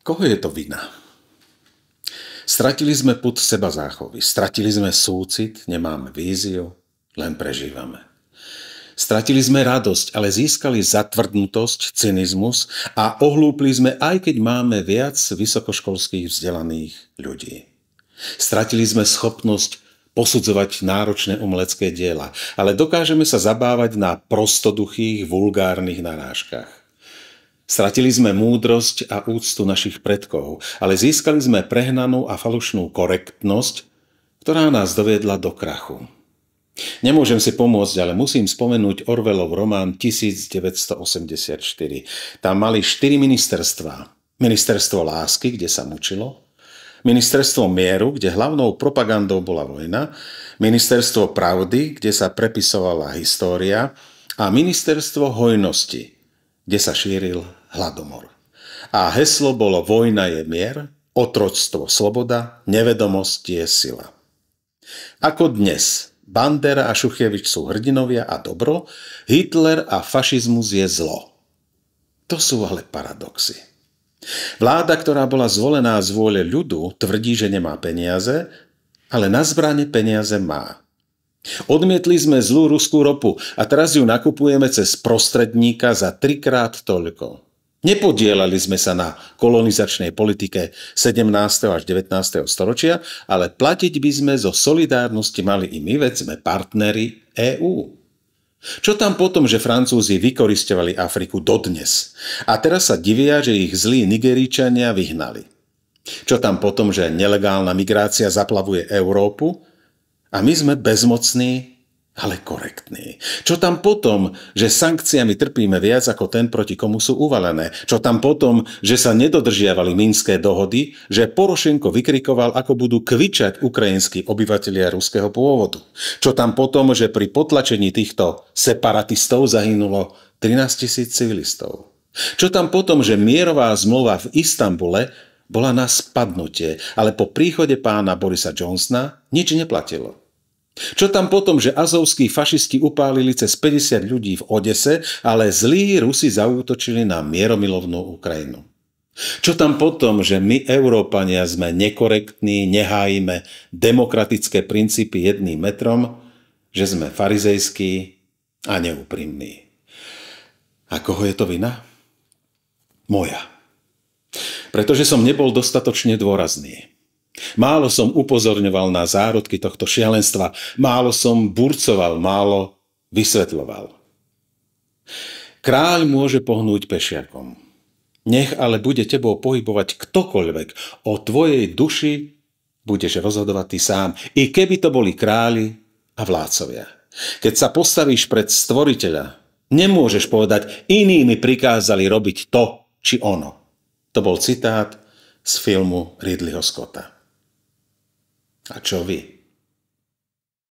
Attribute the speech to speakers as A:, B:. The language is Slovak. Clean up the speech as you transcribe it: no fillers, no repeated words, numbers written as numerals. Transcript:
A: Koho je to vina? Stratili sme pud seba záchovy, stratili sme súcit, nemáme víziu, len prežívame. Stratili sme radosť, ale získali zatvrdnutosť, cynizmus a ohlúpli sme, aj keď máme viac vysokoškolských vzdelaných ľudí. Stratili sme schopnosť posudzovať náročné umelecké diela, ale dokážeme sa zabávať na prostoduchých, vulgárnych narážkach. Stratili sme múdrosť a úctu našich predkov, ale získali sme prehnanú a falošnú korektnosť, ktorá nás doviedla do krachu. Nemôžem si pomôcť, ale musím spomenúť Orwellov román 1984. Tam mali 4 ministerstvá. Ministerstvo lásky, kde sa mučilo. Ministerstvo mieru, kde hlavnou propagandou bola vojna. Ministerstvo pravdy, kde sa prepisovala história. A ministerstvo hojnosti, kde sa šíril hladomor. A heslo bolo vojna je mier, otroctvo sloboda, nevedomosť je sila. Ako dnes Bandera a Šuchjevič sú hrdinovia a dobro, Hitler a fašizmus je zlo. To sú ale paradoxy. Vláda, ktorá bola zvolená z vôle ľudu, tvrdí, že nemá peniaze, ale na zbrane peniaze má. Odmietli sme zlú ruskú ropu a teraz ju nakupujeme cez prostredníka za 3-krát toľko. Nepodielali sme sa na kolonizačnej politike 17. až 19. storočia, ale platiť by sme zo solidárnosti mali i my, veď sme partneri EÚ. Čo tam potom, že Francúzi vykorisťovali Afriku dodnes a teraz sa divia, že ich zlí Nigeríčania vyhnali? Čo tam potom, že nelegálna migrácia zaplavuje Európu a my sme bezmocní, ale korektní? Čo tam potom, že sankciami trpíme viac ako ten, proti komu sú uvalené? Čo tam potom, že sa nedodržiavali minské dohody, že Porošenko vykrikoval, ako budú kvičať ukrajinskí obyvatelia ruského pôvodu? Čo tam potom, že pri potlačení týchto separatistov zahynulo 13 000 civilistov? Čo tam potom, že mierová zmluva v Istanbule bola na spadnutie, ale po príchode pána Borisa Johnsona nič neplatilo? Čo tam potom, že azovskí fašisti upálili cez 50 ľudí v Odese, ale zlí Rusi zaútočili na mieromilovnú Ukrajinu? Čo tam potom, že my, Európania, sme nekorektní, nehájime demokratické princípy jedným metrom, že sme farizejskí a neúprimní? A koho je to vina? Moja. Pretože som nebol dostatočne dôrazný. Málo som upozorňoval na zárodky tohto šialenstva, málo som burcoval, málo vysvetľoval. Kráľ môže pohnúť pešiakom. Nech ale bude tebou pohybovať ktokoľvek, o tvojej duši budeš rozhodovať ty sám, i keby to boli králi a vládcovia. Keď sa postavíš pred stvoriteľa, nemôžeš povedať, iní mi prikázali robiť to či ono. To bol citát z filmu Ridleyho Scotta. A čo vy?